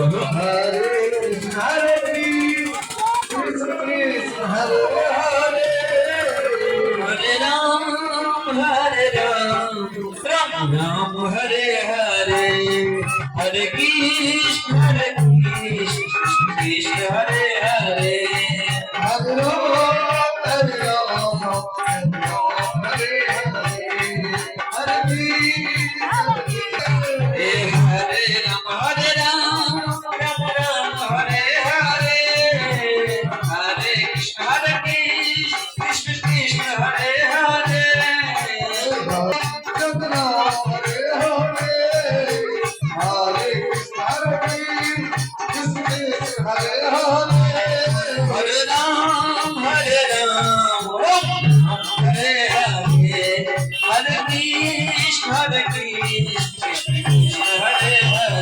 Ram Hare Hare Hare Krishna Krishna Hare Hare Hare Ram Hare Ram Ram Ram Hare Hare Hare Krishna Krishna Krishna Hare Hare Hare Ram, Hare Ram, Ram Ram Hare Hare, Hare Krishna, Krishna Krishna Hare Hare.